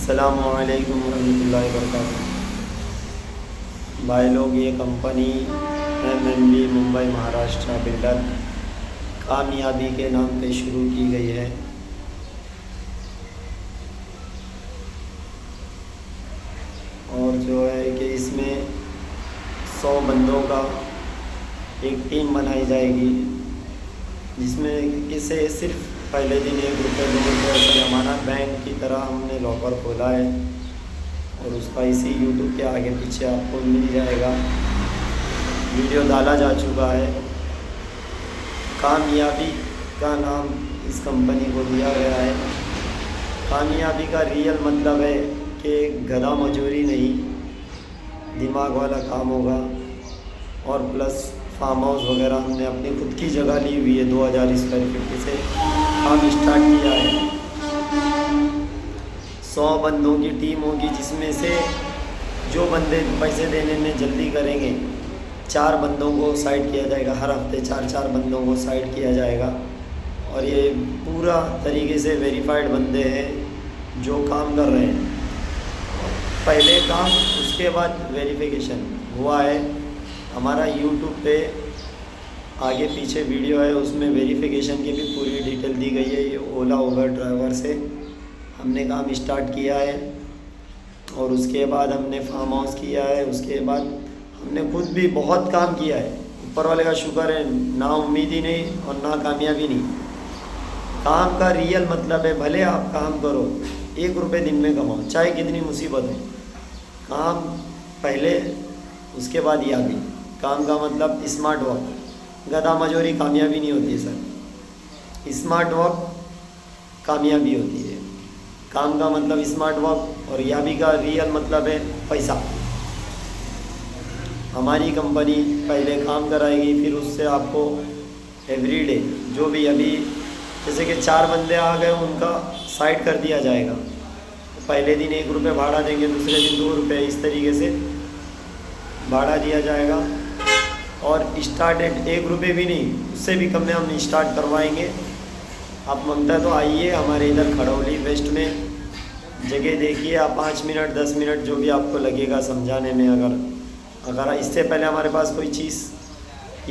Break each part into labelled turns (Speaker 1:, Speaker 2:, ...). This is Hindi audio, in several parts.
Speaker 1: अस्सलामुअलैकुम रहमतुल्लाहि वबरकातुहू। भाई लोग, ये company MMB Mumbai Maharashtra builder कामयाबी के नाम पे शुरू की गई है। और जो है कि इसमें 100 बंदों का एक टीम बनाई जाएगी, जिसमें किसे सिर्फ पहले दिन ₹1 2 जमाना बैंक की तरह हमने लॉकर खोला है और उसका इसी यूट्यूब के आगे पीछे आपको मिल जाएगा। वीडियो डाला जा चुका है। कामयाबी का नाम इस कंपनी को दिया गया है। कामयाबी का रियल मतलब है कि गधा मजूरी नहीं, दिमाग वाला काम होगा। और प्लस फार्म हाउस वगैरह हमने अपनी खुद की जगह ली हुई है। 2000 स्क्वायर फीट से काम स्टार्ट किया है। 100 बंदों की टीम होगी, जिसमें से जो बंदे पैसे देने में जल्दी करेंगे 4 बंदों को साइड किया जाएगा। हर हफ्ते 4 बंदों को साइड किया जाएगा। और ये पूरा तरीके से वेरीफाइड बंदे हैं जो काम कर रहे हैं। पहले काम, उसके बाद वेरिफिकेशन हुआ है। हमारा यूट्यूब पे आगे पीछे वीडियो है, उसमें वेरिफिकेशन की भी पूरी डिटेल दी गई है। ये ओला उबर ड्राइवर से हमने काम स्टार्ट किया है और उसके बाद हमने फार्म हाउस किया है। उसके बाद हमने खुद भी बहुत काम किया है। ऊपर वाले का शुक्र है, ना उम्मीद ही नहीं और ना कामयाबी नहीं। काम का रियल मतलब है, भले आप काम करो, ₹1 दिन में कमाओ, चाहे कितनी मुसीबत हो। काम पहले, उसके बाद याबी। काम का मतलब स्मार्ट वर्क। गधा मजूरी कामयाबी नहीं होती है सर, स्मार्ट वर्क कामयाबी होती है। काम का मतलब स्मार्ट वर्क और याबी का रियल मतलब है पैसा। हमारी कंपनी पहले काम कराएगी, फिर उससे आपको एवरीडे जो भी, अभी जैसे कि 4 बंदे आ गए, उनका साइड कर दिया जाएगा। पहले दिन ₹1 भाड़ा देंगे, दूसरे दिन ₹2, इस तरीके से भाड़ा दिया जाएगा। और स्टार्ट एट ₹1 भी नहीं, उससे भी कम में हम स्टार्ट करवाएंगे। आप मांगता है तो आइए हमारे इधर खड़ौली वेस्ट में जगह देखिए। आप 5 मिनट 10 मिनट जो भी आपको लगेगा समझाने में। अगर इससे पहले हमारे पास कोई चीज़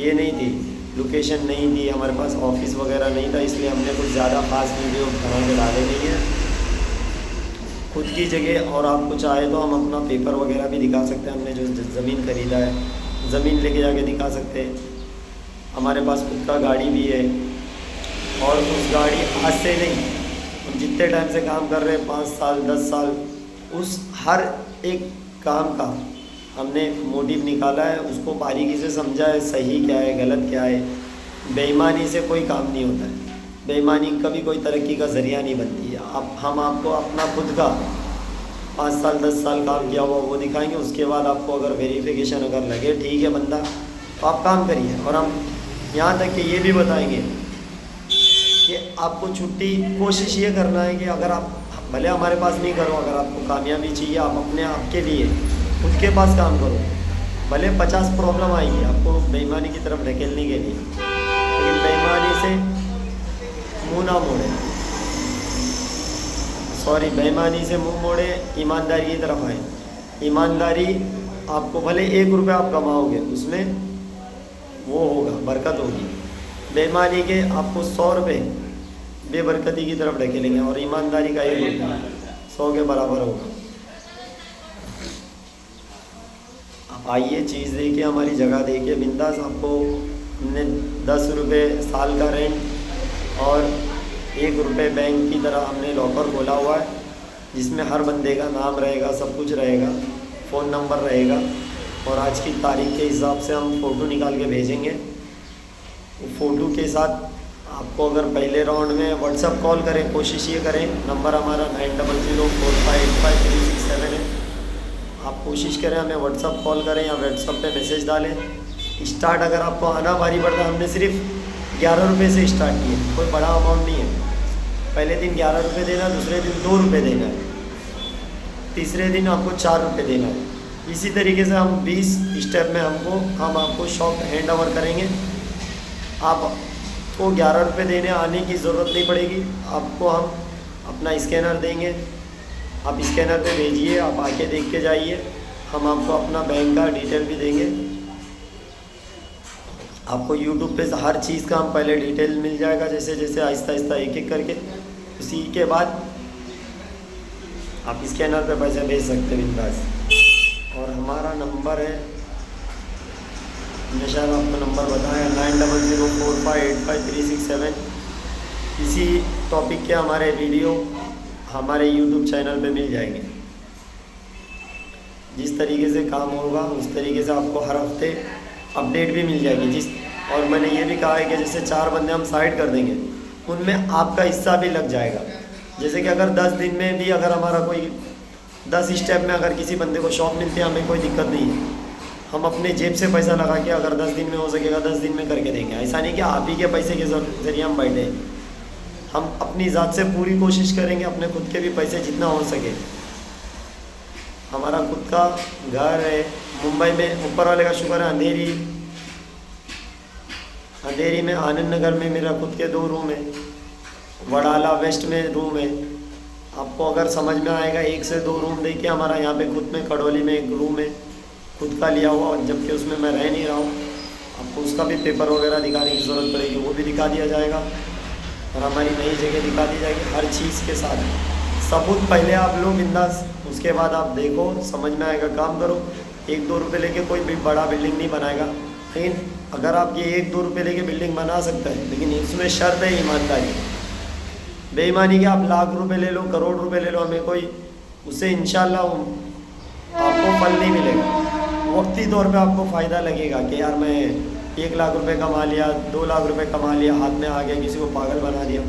Speaker 1: ये नहीं थी, लोकेशन नहीं थी, हमारे पास ऑफिस वगैरह नहीं था, इसलिए हमने कुछ ज़्यादा खास वीडियो बना के डाले नहीं है। खुद की जगह, और आप कुछ आए तो हम अपना पेपर वगैरह भी दिखा सकते हैं। हमने जो ज़मीन ख़रीदा है, ज़मीन लेके जाके दिखा सकते हैं। हमारे पास खुद का गाड़ी भी है। और उस गाड़ी आज से नहीं, हम जितने टाइम से काम कर रहे हैं, 5 साल 10 साल, उस हर एक काम का हमने मोटिव निकाला है, उसको बारीकी से समझा है, सही क्या है गलत क्या है। बेईमानी से कोई काम नहीं होता है। बेईमानी कभी कोई तरक्की का ज़रिया नहीं बनती है। हम आपको अपना खुद का 5 साल 10 साल काम किया हुआ वो दिखाएंगे। उसके बाद आपको अगर वेरिफिकेशन अगर लगे ठीक है बंदा, तो आप काम करिए। और हम यहाँ तक कि ये भी बताएंगे कि आपको छुट्टी, कोशिश ये करना है कि अगर आप भले हमारे पास नहीं करो, अगर आपको कामयाबी चाहिए, आप अपने आप के लिए खुद के पास काम करो। भले 50 प्रॉब्लम आएगी आपको बेईमानी की तरफ ढकेलने के लिए, लेकिन बेईमानी से मुँह ना मोड़े, बेईमानी से मुँह मोड़े, ईमानदारी की तरफ आए। ईमानदारी, आपको भले ₹1 आप कमाओगे, उसमें वो होगा, बरकत होगी। बेईमानी के आपको ₹100 बेबरकती की तरफ ढकेलेंगे, और ईमानदारी का ₹1 100 के बराबर होगा। आप आइए, चीज़ देखिए, हमारी जगह देखिए, बिंदास। आपको हमने ₹10 साल का रेंट और ₹1 बैंक की तरह हमने लॉकर खोला हुआ है, जिसमें हर बंदे का नाम रहेगा, सब कुछ रहेगा, फ़ोन नंबर रहेगा। और आज की तारीख के हिसाब से हम फ़ोटो निकाल के भेजेंगे। वो फ़ोटो के साथ आपको अगर पहले राउंड में व्हाट्सअप कॉल करें, कोशिश ये करें, नंबर हमारा 9004585367 है। आप कोशिश करें हमें व्हाट्सअप कॉल करें या व्हाट्सअप पे मैसेज डालें। स्टार्ट अगर आपको आना भारी पड़ता है, हमने सिर्फ ₹11 से स्टार्ट किया, कोई बड़ा अमाउंट नहीं है। पहले दिन ₹11 देना, दूसरे दिन ₹2 देना है, तीसरे दिन आपको ₹4 देना है। इसी तरीके से हम 20 स्टेप में हम आपको शॉप हैंड ओवर करेंगे। आपको ₹11 देने आने की ज़रूरत नहीं पड़ेगी। आपको हम अपना स्कैनर देंगे, आप स्कैनर पे भेजिए, आप आके देख के जाइए। हम आपको अपना बैंक का डिटेल भी देंगे। आपको यूट्यूब पे हर चीज़ का हम पहले डिटेल मिल जाएगा, जैसे जैसे आहिस्ता आहिस्ता एक एक करके। उसी के बाद आप स्कैनर पे पैसे भेज सकते हैं बिंदास। और हमारा नंबर है, मैंने शायद आपको नंबर बताया, 9004585367। इसी टॉपिक के हमारे वीडियो हमारे यूट्यूब चैनल पे मिल जाएंगे। जिस तरीके से काम होगा उस तरीके से आपको हर हफ्ते अपडेट भी मिल जाएगी। और मैंने ये भी कहा है कि जैसे 4 बंदे हम साइड कर देंगे, उनमें आपका हिस्सा भी लग जाएगा। जैसे कि अगर 10 दिन में भी अगर हमारा कोई 10 स्टेप में अगर किसी बंदे को शॉप मिलती है, हमें कोई दिक्कत नहीं है। हम अपने जेब से पैसा लगा के अगर 10 दिन में हो सकेगा 10 दिन में करके देंगे। ऐसा नहीं कि आप ही के पैसे के जरिए हम बैठे। हम अपनी ज़ात से पूरी कोशिश करेंगे, अपने खुद के भी पैसे जितना हो सके। हमारा खुद का घर है मुंबई में, ऊपर वाले का शुक्र है। अंधेरी में आनंद नगर में मेरा खुद के 2 रूम है। वडाला वेस्ट में रूम है। आपको अगर समझ में आएगा 1 से 2 रूम देखिए। हमारा यहाँ पे खुद में खड़ोली में एक रूम है खुद का लिया हुआ, जबकि उसमें मैं रह नहीं रहा हूँ। आपको उसका भी पेपर वगैरह दिखाने की ज़रूरत पड़ेगी, वो भी दिखा दिया जाएगा। और हमारी नई जगह दिखा दी जाएगी हर चीज़ के साथ। सबूत पहले आप लो बिंदास, उसके बाद आप देखो, समझ में आएगा, काम करो। 1-2 रुपये लेके कोई भी बड़ा बिल्डिंग नहीं बनाएगा। लेकिन अगर आप ये 1-2 रुपये लेके बिल्डिंग बना सकते हैं, लेकिन इसमें शर्त है ईमानदारी। बेईमानी के आप लाख रुपए ले लो, करोड़ रुपए ले लो, हमें कोई उससे इंशाल्लाह आपको फल नहीं मिलेगा। वक्ती तौर पे आपको फ़ायदा लगेगा कि यार मैं 1 लाख रुपए कमा लिया, 2 लाख रुपए कमा लिया, हाथ में आ गया, किसी को पागल बना दिया।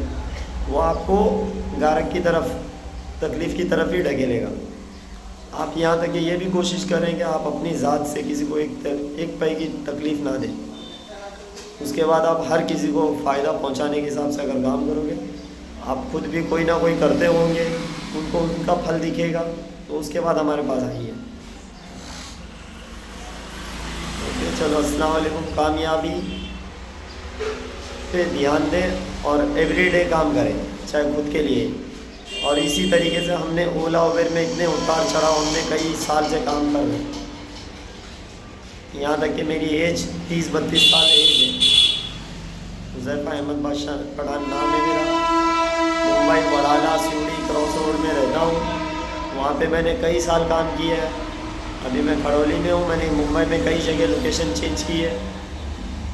Speaker 1: वो आपको गारक की तरफ, तकलीफ़ की तरफ ही ढकेलेगा। आप यहाँ तक कि ये भी कोशिश करें कि आप अपनी ज़ात से किसी को एक पै की तकलीफ़ ना दें। उसके बाद आप हर किसी को फ़ायदा पहुँचाने के हिसाब से अगर काम करोगे, आप खुद भी कोई ना कोई करते होंगे, उनको उनका फल दिखेगा, तो उसके बाद हमारे पास आइए। ओके, चलो, अस्सलाम वालेकुम। कामयाबी पे ध्यान दें और एवरीडे काम करें, चाहे खुद के लिए। और इसी तरीके से हमने ओला उबेर में इतने उतार चढ़ाव, हमने कई साल से काम कर रहे हैं। यहाँ तक कि मेरी एज 30-32 साल एज है। हुज़ैफ़ा अहमद बादशाह पठान नाम है मेरा। मुंबई वडाला सीढ़ी क्रॉस रोड में रहता हूँ। वहाँ पे मैंने कई साल काम किया है। अभी मैं खड़ोली में हूँ। मैंने मुंबई में कई जगह लोकेशन चेंज की है।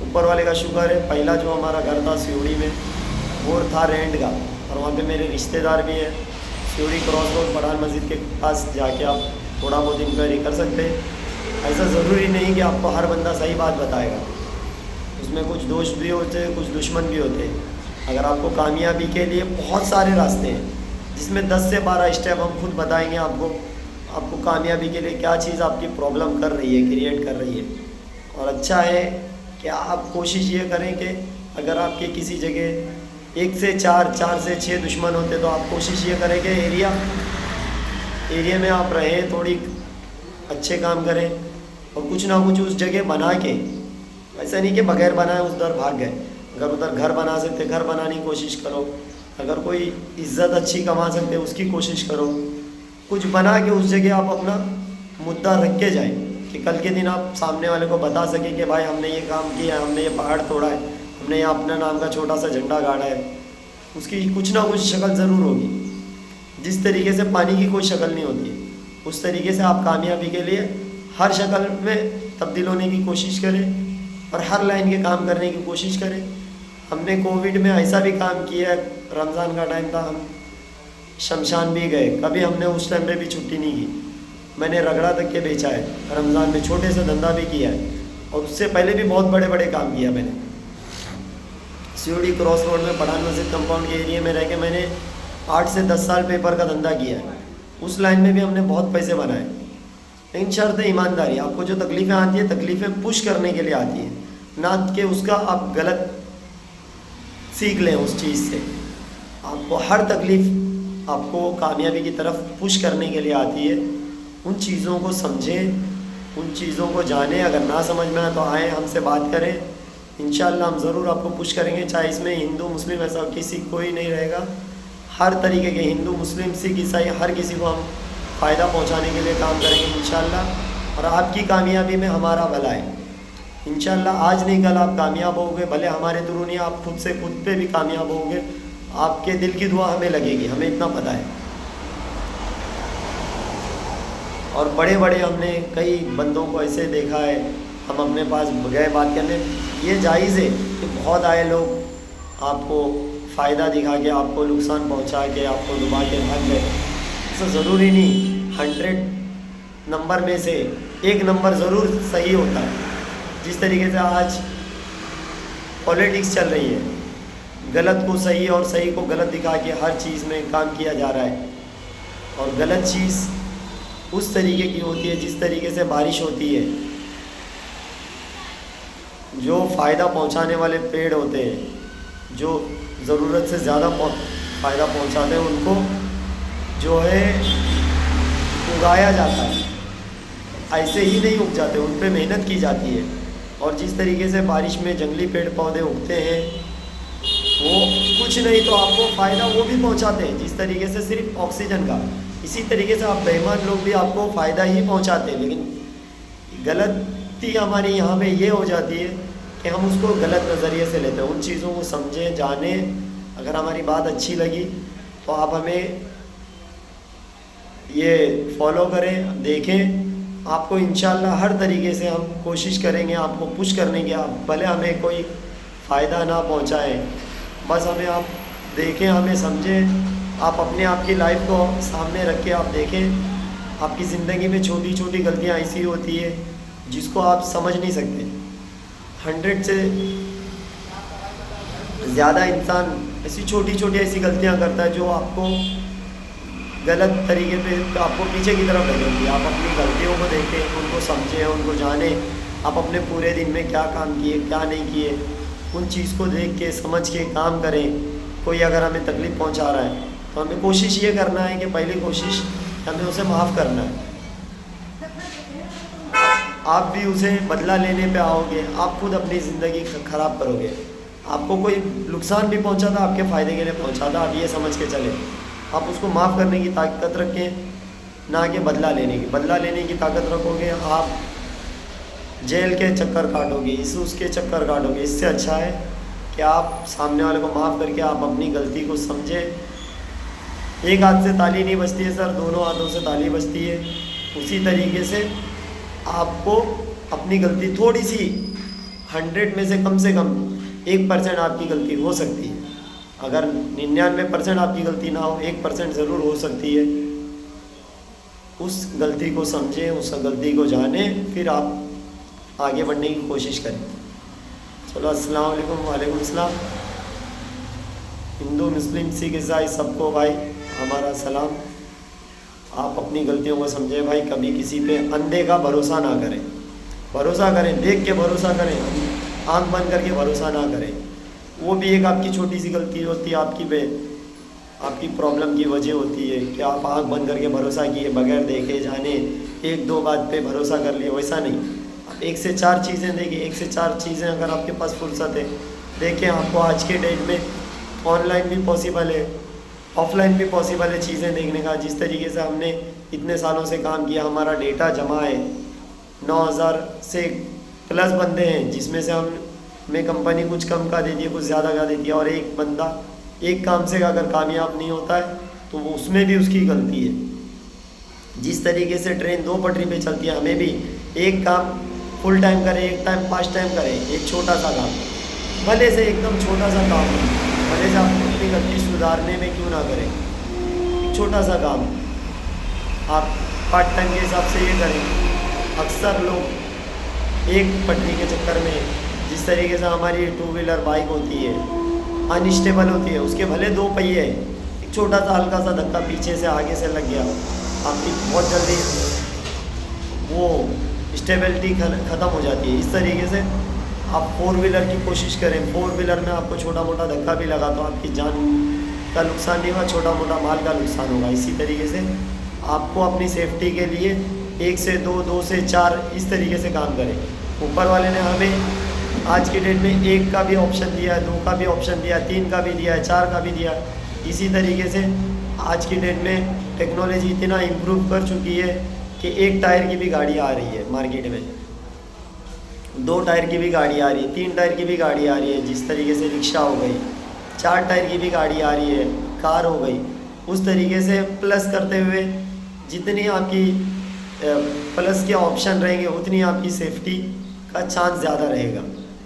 Speaker 1: ऊपर वाले का शुक्र है, पहला जो हमारा घर था सीढ़ी में, वो था रेंट का। और वहाँ पे मेरे रिश्तेदार भी हैं। सीढ़ी क्रॉस रोड पठान मस्जिद के पास जाके आप थोड़ा बहुत इंक्वायरी कर सकते हैं। ऐसा ज़रूरी नहीं कि आपको हर बंदा सही बात बताएगा। उसमें कुछ दोस्त भी होते हैं, कुछ दुश्मन भी होते हैं। अगर आपको कामयाबी के लिए बहुत सारे रास्ते हैं, जिसमें 10 से 12 स्टेप हम खुद बताएंगे आपको कामयाबी के लिए क्या चीज़ आपकी प्रॉब्लम कर रही है, क्रिएट कर रही है। और अच्छा है कि आप कोशिश ये करें कि अगर आपके किसी जगह 1 से 4, 4 से 6 दुश्मन होते, तो आप कोशिश ये करें कि एरिया में आप रहें, थोड़ी अच्छे काम करें और कुछ ना कुछ उस जगह बना के, ऐसा नहीं कि बगैर बनाए उधर भाग गए। अगर उधर घर बना सकते, घर बनाने की कोशिश करो। अगर कोई इज़्ज़त अच्छी कमा सकते, उसकी कोशिश करो। कुछ बना के उस जगह आप अपना मुद्दा रख के जाएं कि कल के दिन आप सामने वाले को बता सकें कि भाई हमने ये काम किया, हमने ये पहाड़ तोड़ा है, हमने यहाँ अपना नाम का छोटा सा झंडा गाड़ा है। उसकी कुछ ना कुछ शक्ल ज़रूर होगी। जिस तरीके से पानी की कोई शक्ल नहीं होती है, उस तरीके से आप कामयाबी के लिए हर शक्ल में तब्दील होने की कोशिश करें और हर लाइन के काम करने की कोशिश करें। हमने कोविड में ऐसा भी काम किया है, रमज़ान का टाइम था, हम शमशान भी गए। कभी हमने उस टाइम पे भी छुट्टी नहीं की। मैंने रगड़ा तक के बेचा है रमज़ान में, छोटे से धंधा भी किया है। और उससे पहले भी बहुत बड़े बड़े काम किया मैंने। सीढ़ी क्रॉस रोड में पठान मस्जिद कंपाउंड के एरिया में रह के मैंने 8 से 10 साल पेपर का धंधा किया है। उस लाइन में भी हमने बहुत पैसे बनाए। लेकिन शर्त है ईमानदारी। आपको जो तकलीफ़ें आती है, तकलीफ़ें पुश करने के लिए आती है, ना कि उसका आप गलत सीख लें उस चीज़ से। आपको हर तकलीफ़ आपको कामयाबी की तरफ पुश करने के लिए आती है। उन चीज़ों को समझें, उन चीज़ों को जानें। अगर ना समझ में आए तो आएँ, हमसे बात करें। इंशाअल्लाह हम ज़रूर आपको पुश करेंगे। चाहे इसमें हिंदू मुस्लिम ऐसा किसी कोई नहीं रहेगा। हर तरीके के हिंदू मुस्लिम सिख ईसाई हर किसी को हम फ़ायदा पहुंचाने के लिए काम करेंगे इंशाल्लाह। और आपकी कामयाबी में हमारा भला है इंशाल्लाह। आज नहीं कल आप कामयाब होगे, भले हमारे थ्रू नहीं, आप खुद से खुद पे भी कामयाब होगे। आपके दिल की दुआ हमें लगेगी, हमें इतना पता है। और बड़े बड़े हमने कई बंदों को ऐसे देखा है, हम अपने पास गए बात करने, ये जायज़ है कि बहुत आए लोग आपको फ़ायदा दिखा के, आपको नुकसान पहुंचा के, आपको डुबा के भाग गए। ऐसा ज़रूरी नहीं, 100 नंबर में से 1 नंबर ज़रूर सही होता है। जिस तरीके से आज पॉलिटिक्स चल रही है, गलत को सही और सही को गलत दिखा के हर चीज़ में काम किया जा रहा है। और गलत चीज़ उस तरीके की होती है जिस तरीके से बारिश होती है, जो फ़ायदा पहुंचाने वाले पेड़ होते हैं, जो ज़रूरत से ज़्यादा फ़ायदा पहुंचाते हैं, उनको जो है उगाया जाता है। ऐसे ही नहीं उग जाते, उन पे मेहनत की जाती है। और जिस तरीके से बारिश में जंगली पेड़ पौधे उगते हैं, वो कुछ नहीं तो आपको फ़ायदा वो भी पहुंचाते हैं, जिस तरीके से सिर्फ ऑक्सीजन का। इसी तरीके से आप बेईमान लोग भी आपको फ़ायदा ही पहुंचाते हैं। लेकिन गलती हमारी यहाँ पे ये हो जाती है कि हम उसको गलत नज़रिए से लेते हैं। उन चीज़ों को समझें, जानें। अगर हमारी बात अच्छी लगी तो आप हमें ये फॉलो करें, देखें। आपको इंशाल्लाह हर तरीके से हम कोशिश करेंगे आपको पुश करने की। आप भले हमें कोई फ़ायदा ना पहुँचाएँ, बस हमें आप देखें, हमें समझें। आप अपने आप की लाइफ को सामने रख के आप देखें। आपकी ज़िंदगी में छोटी छोटी गलतियाँ ऐसी होती है जिसको आप समझ नहीं सकते। 100 से ज़्यादा इंसान ऐसी छोटी छोटी ऐसी गलतियाँ करता है जो आपको गलत तरीके पे आपको पीछे की तरफ लगेंगी। आप अपनी गलतियों को देखें, उनको समझें, उनको जानें। आप अपने पूरे दिन में क्या काम किए, क्या नहीं किए, उन चीज़ को देख के समझ के काम करें। कोई अगर हमें तकलीफ़ पहुंचा रहा है तो हमें कोशिश ये करना है कि पहली कोशिश हमें उसे माफ़ करना है। आप भी उसे बदला लेने पे आओगे, आप खुद अपनी ज़िंदगी ख़राब करोगे। आपको कोई नुकसान भी पहुंचा था, आपके फ़ायदे के लिए पहुंचा था, आप ये समझ के चले। आप उसको माफ़ करने की ताकत रखें, ना कि बदला लेने की। बदला लेने की ताकत रखोगे, आप जेल के चक्कर काटोगे, इस उसके चक्कर काटोगे। इससे अच्छा है कि आप सामने वाले को माफ़ करके आप अपनी गलती को समझें। एक हाथ से ताली नहीं बजती है सर, दोनों हाथों से ताली बजती है। उसी तरीके से आपको अपनी गलती थोड़ी सी 100 में से कम 1% आपकी गलती हो सकती है। अगर 99% आपकी गलती ना हो, 1% ज़रूर हो सकती है। उस गलती को समझें, उस गलती को जानें, फिर आप आगे बढ़ने की कोशिश करें। चलो, अस्सलाम वालेकुम। वालेकुम अस्सलाम। हिंदू मुस्लिम सिख ईसाई सबको भाई हमारा सलाम। आप अपनी गलतियों को समझें भाई, कभी किसी पे अंधे का भरोसा ना करें। भरोसा करें, देख के भरोसा करें, आंख बंद करके भरोसा ना करें। वो भी एक आपकी छोटी सी गलती होती है, आपकी प्रॉब्लम की वजह होती है कि आप आंख बंद करके भरोसा किए, बगैर देखे जाने 1-2 बात पे भरोसा कर लिए। वैसा नहीं, आप 1 से 4 चीज़ें देखिए। 1 से 4 चीज़ें अगर आपके पास फुर्सत है, देखें। आपको आज के डेट में ऑनलाइन भी पॉसिबल है, ऑफलाइन भी पॉसिबल है चीज़ें देखने का। जिस तरीके से हमने इतने सालों से काम किया, हमारा डेटा जमा है, 9000 से प्लस बंदे हैं, जिसमें से हमें कंपनी कुछ कम का देती है, कुछ ज़्यादा का देती है। और एक बंदा एक काम से अगर कामयाब नहीं होता है तो उसमें भी उसकी गलती है। जिस तरीके से ट्रेन 2 पटरी पे चलती है, हमें भी एक काम फुल टाइम करें, एक टाइम 5 टाइम करें, एक छोटा सा काम, भले से एकदम छोटा सा काम, भले से आप अपनी गलती सुधारने में क्यों ना करें, एक छोटा सा काम आप पार्ट टाइम के हिसाब से ये करें। अक्सर लोग एक पटरी के चक्कर में, जिस तरीके से हमारी 2 व्हीलर बाइक होती है, अनस्टेबल होती है, उसके भले 2 पहिए, एक छोटा सा हल्का सा धक्का पीछे से आगे से लग गया, आपकी बहुत जल्दी वो स्टेबिलिटी ख़त्म हो जाती है। इस तरीके से आप 4 व्हीलर की कोशिश करें। 4 व्हीलर में आपको छोटा मोटा धक्का भी लगा तो आपकी जान का नुकसान नहीं होगा, छोटा मोटा माल का नुकसान होगा। इसी तरीके से आपको अपनी सेफ्टी के लिए 1 से 2, 2 से 4 इस तरीके से काम करें। ऊपर वाले ने हमें आज की डेट में 1 का भी ऑप्शन दिया है, 2 का भी ऑप्शन दिया है, 3 का भी दिया है, 4 का भी दिया है। इसी तरीके से आज की डेट में टेक्नोलॉजी इतना इम्प्रूव कर चुकी है कि 1 टायर की भी गाड़ी आ रही है मार्केट में, 2 टायर की भी गाड़ी आ रही है, 3 टायर की भी गाड़ी आ रही है। जिस तरीके से रिक्शा हो गई, 4 टायर की भी गाड़ी आ रही है, कार हो गई। उस तरीके से प्लस करते हुए जितनी आपकी प्लस के ऑप्शन रहेंगे उतनी आपकी सेफ्टी का चांस ज़्यादा रहेगा।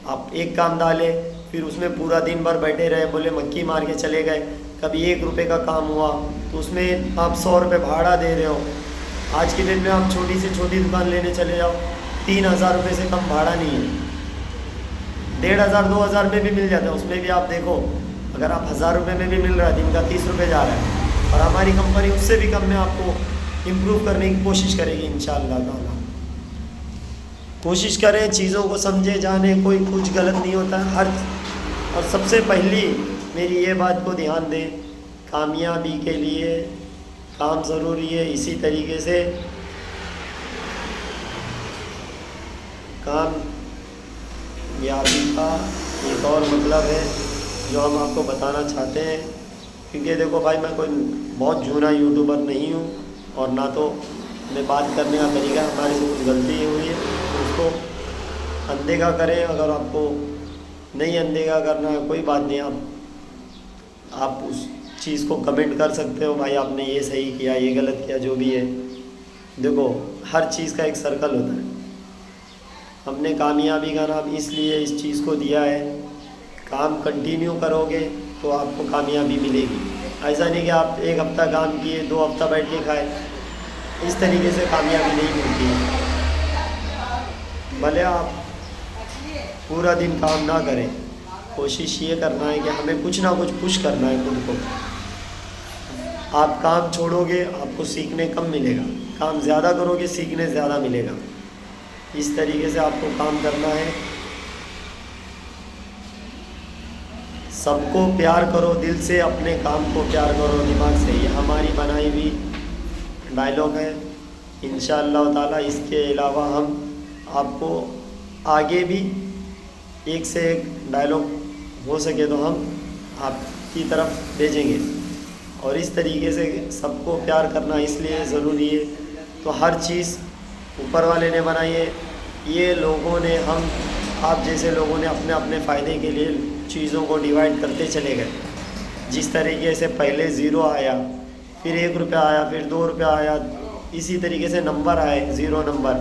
Speaker 1: आप एक काम डालें फिर उसमें पूरा दिन भर बैठे रहे, बोले मक्खी मार के चले गए, कभी 1 रुपये का काम हुआ तो उसमें आप 100 रुपये भाड़ा दे रहे हो। आज के दिन में आप छोटी से छोटी दुकान लेने चले जाओ, 3,000 रुपये से कम भाड़ा नहीं है। 1,500 2,000 में भी मिल जाता है, उसमें भी आप देखो अगर आप 1,000 रुपये में भी मिल रहा है, दिन का 30 रुपये जा रहा है। और हमारी कंपनी उससे भी कम में आपको इम्प्रूव करने की कोशिश करेगी इंशाअल्लाह ताला। कोशिश करें, चीज़ों को समझे जाने, कोई कुछ गलत नहीं होता हर। और सबसे पहली मेरी ये बात को ध्यान दें, कामयाबी के लिए काम ज़रूरी है। इसी तरीके से कामयाबी का एक और मतलब है जो हम आपको बताना चाहते हैं, क्योंकि देखो भाई मैं कोई बहुत जूना यूट्यूबर नहीं हूँ और ना तो मैं बात करने का तरीका, हमारे से कुछ गलती हुई है तो उसको अनदेखा करें। अगर आपको नहीं अनदेखा करना है कोई बात नहीं, आप उस चीज़ को कमेंट कर सकते हो, भाई आपने ये सही किया, ये गलत किया, जो भी है। देखो हर चीज़ का एक सर्कल होता है। हमने कामयाबी का नाम इसलिए इस चीज़ को दिया है, काम कंटिन्यू करोगे तो आपको कामयाबी मिलेगी। ऐसा नहीं कि आप 1 हफ़्ता काम किए 2 हफ़्ता बैठ के खाए, इस तरीके से कामयाबी नहीं मिलती है। भले आप पूरा दिन काम ना करें, कोशिश ये करना है कि हमें कुछ ना कुछ पुश करना है खुद को। आप काम छोड़ोगे आपको सीखने कम मिलेगा, काम ज़्यादा करोगे सीखने ज़्यादा मिलेगा। इस तरीके से आपको काम करना है। सबको प्यार करो दिल से, अपने काम को प्यार करो दिमाग से, ये हमारी बनाई हुई डायलॉग है इंशाअल्लाह ताला। इसके अलावा हम आपको आगे भी एक से एक डायलॉग हो सके तो हम आपकी तरफ भेजेंगे। और इस तरीके से सबको प्यार करना इसलिए ज़रूरी है। तो हर चीज़ ऊपर वाले ने बनाई है, ये लोगों ने, हम आप जैसे लोगों ने अपने अपने फ़ायदे के लिए चीज़ों को डिवाइड करते चले गए। जिस तरीके से पहले 0 आया, फिर 1 रुपया आया, फिर 2 रुपया आया, इसी तरीके से नंबर आए 0 नंबर।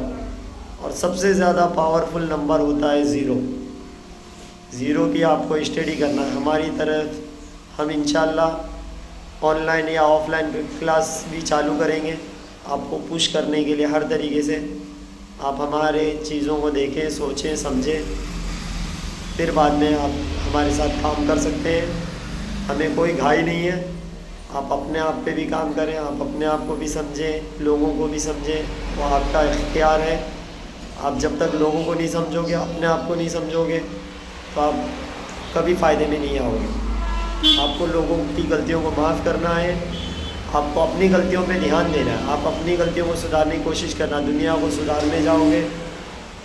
Speaker 1: और सबसे ज़्यादा पावरफुल नंबर होता है 0। 0 की आपको स्टडी करना है। हमारी तरफ हम इंशाअल्लाह ऑनलाइन या ऑफलाइन क्लास भी चालू करेंगे आपको पुश करने के लिए हर तरीके से। आप हमारे चीज़ों को देखें, सोचें, समझें, फिर बाद में आप हमारे साथ काम कर सकते हैं। हमें कोई घाई नहीं है। आप अपने आप पे भी काम करें, आप अपने आप को भी समझें, लोगों को भी समझें, वो आपका इख्तियार है। आप जब तक लोगों को नहीं समझोगे, अपने आप को नहीं समझोगे, तो आप कभी फ़ायदे में नहीं आओगे। आपको लोगों की गलतियों को माफ़ करना है, आपको अपनी गलतियों पे ध्यान देना है, आप अपनी गलतियों को सुधारने की कोशिश करना। दुनिया को सुधारने जाओगे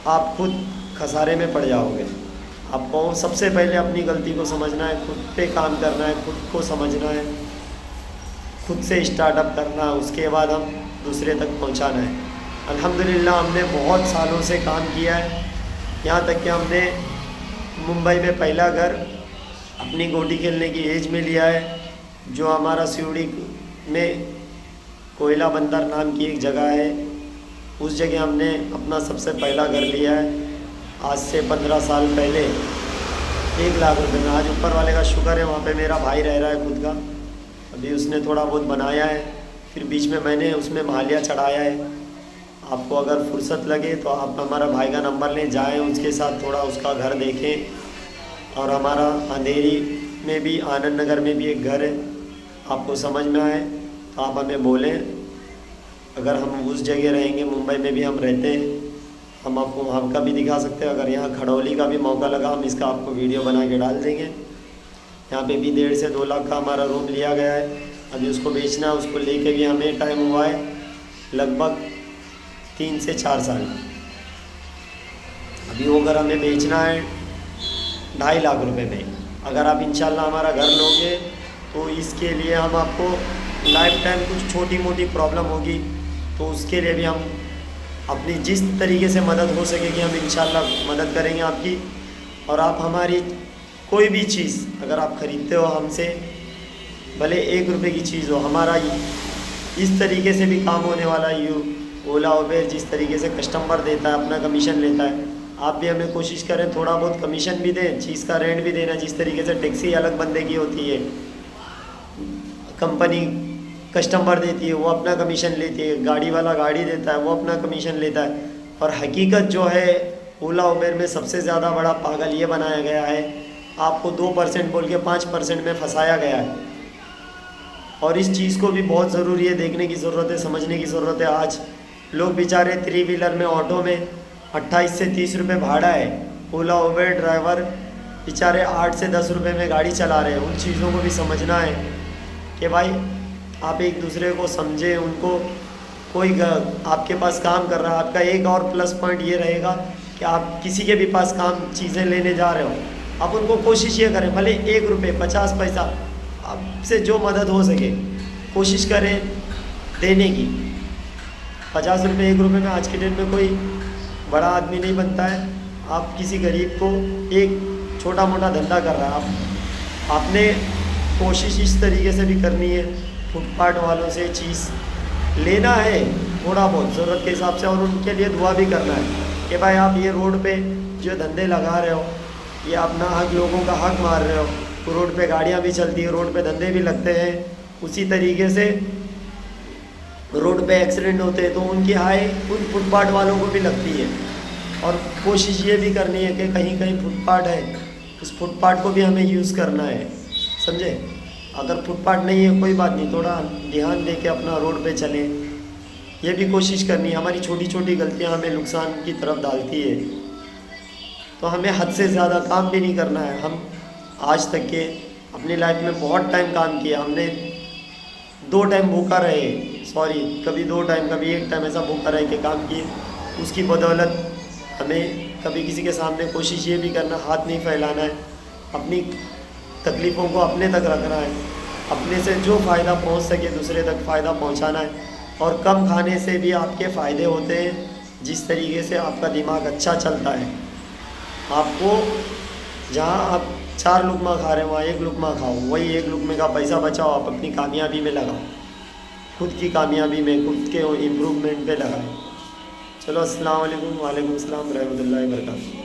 Speaker 1: आप खुद खसारे में पड़ जाओगे। आपको सबसे पहले अपनी गलती को समझना है, खुद पे काम करना है, खुद को समझना है, खुद से स्टार्टअप करना है, उसके बाद हम दूसरे तक पहुंचाना है। अल्हम्दुलिल्लाह हमने बहुत सालों से काम किया है, यहाँ तक कि हमने मुंबई में पहला घर अपनी गोटी खेलने की एज में लिया है, जो हमारा सिवड़ी में कोयला बंदर नाम की एक जगह है, उस जगह हमने अपना सबसे पहला घर लिया है। आज से 15 साल पहले 1 लाख रुपये में। आज ऊपर वाले का शुक्र है, वहाँ पे मेरा भाई रह रहा है खुद का, अभी उसने थोड़ा बहुत बनाया है, फिर बीच में मैंने उसमें मालिया चढ़ाया है। आपको अगर फुर्सत लगे तो आप हमारा भाई का नंबर लें, जाएँ उसके साथ थोड़ा उसका घर देखें। और हमारा अंधेरी में भी, आनंद नगर में भी एक घर है, आपको समझ में आए तो आप हमें बोलें। अगर हम उस जगह रहेंगे, मुंबई में भी हम रहते हैं, हम आपको वहाँ का भी दिखा सकते हैं। अगर यहाँ खड़ौली का भी मौका लगा, हम इसका आपको वीडियो बना के डाल देंगे। यहाँ पे भी 1.5 से 2 लाख का हमारा रूम लिया गया है, अभी उसको बेचना है। उसको लेके भी हमें टाइम हुआ है लगभग 3 से 4 साल। अभी वो घर हमें बेचना है 2.5 लाख रुपए में। अगर आप इंशाल्लाह हमारा घर लोगे तो इसके लिए हम आपको लाइफ टाइम कुछ छोटी मोटी प्रॉब्लम होगी तो उसके लिए भी हम अपनी जिस तरीके से मदद हो सकेगी हम इंशाल्लाह मदद करेंगे आपकी। और आप हमारी कोई भी चीज़ अगर आप ख़रीदते हो हमसे, भले 1 रुपये की चीज़ हो, हमारा इस तरीके से भी काम होने वाला है। ओला उबेर जिस तरीके से कस्टमर देता है, अपना कमीशन लेता है, आप भी हमें कोशिश करें थोड़ा बहुत कमीशन भी दें, चीज़ का रेंट भी देना। जिस तरीके से टैक्सी अलग बंदे की होती है, कंपनी कस्टमर देती है वो अपना कमीशन लेती है, गाड़ी वाला गाड़ी देता है वो अपना कमीशन लेता है। और हकीकत जो है ओला उबेर में सबसे ज़्यादा बड़ा पागल ये बनाया गया है, आपको 2% बोल के 5% में फंसाया गया है। और इस चीज़ को भी बहुत ज़रूरी है, देखने की ज़रूरत है, समझने की ज़रूरत है। आज लोग बेचारे 3 व्हीलर में, ऑटो में 28 से 30 रुपये भाड़ा है, ओला उबेर ड्राइवर बेचारे 8 से 10 रुपये में गाड़ी चला रहे हैं। उन चीज़ों को भी समझना है कि भाई आप एक दूसरे को समझें। उनको कोई आपके पास काम कर रहा है, आपका एक और प्लस पॉइंट ये रहेगा कि आप किसी के भी पास काम चीज़ें लेने जा रहे हो, आप उनको कोशिश ये करें, भले 1 रुपये 50 पैसा आपसे जो मदद हो सके कोशिश करें देने की। 50 रुपये 1 रुपये में आज के डेट में कोई बड़ा आदमी नहीं बनता है। आप किसी गरीब को एक छोटा मोटा धंधा कर रहा है, आपने कोशिश इस तरीके से भी करनी है, फुटपाथ वालों से चीज़ लेना है थोड़ा बहुत ज़रूरत के हिसाब से, और उनके लिए दुआ भी करना है कि भाई आप ये रोड पे जो धंधे लगा रहे हो, ये अपना हक, लोगों का हक मार रहे हो। तो रोड पे गाड़ियाँ भी चलती है, रोड पे धंधे भी लगते हैं, उसी तरीके से रोड पे एक्सीडेंट होते हैं तो उनकी हाय उन फुटपाथ वालों को भी लगती है। और कोशिश ये भी करनी है कि कहीं कहीं फुटपाथ है, उस फुटपाथ को भी हमें यूज़ करना है, समझे। अगर फुटपाथ नहीं है कोई बात नहीं, थोड़ा ध्यान दे के अपना रोड पे चलें, ये भी कोशिश करनी है। हमारी छोटी छोटी गलतियां हमें नुकसान की तरफ डालती है, तो हमें हद से ज़्यादा काम भी नहीं करना है। हम आज तक के अपनी लाइफ में बहुत टाइम काम किया, हमने 2 टाइम भूखा रहे, कभी 2 टाइम कभी 1 टाइम ऐसा भूखा रहे के काम किए। उसकी बदौलत हमें कभी किसी के सामने कोशिश ये भी करना, हाथ नहीं फैलाना है, अपनी तकलीफ़ों को अपने तक रखना है, अपने से जो फ़ायदा पहुंच सके दूसरे तक फ़ायदा पहुंचाना है। और कम खाने से भी आपके फ़ायदे होते हैं, जिस तरीके से आपका दिमाग अच्छा चलता है। आपको जहां आप 4 लुक़मा खा रहे हो वहाँ 1 लुक़मा खाओ, वही 1 लुक़मे का पैसा बचाओ, आप अपनी कामयाबी में लगाओ, खुद की कामयाबी में, खुद के इम्प्रूवमेंट पे लगाएं। चलो अस्सलाम वालेकुम, वालेकुम अस्सलाम रहमतुल्लाहि व बरकातहू।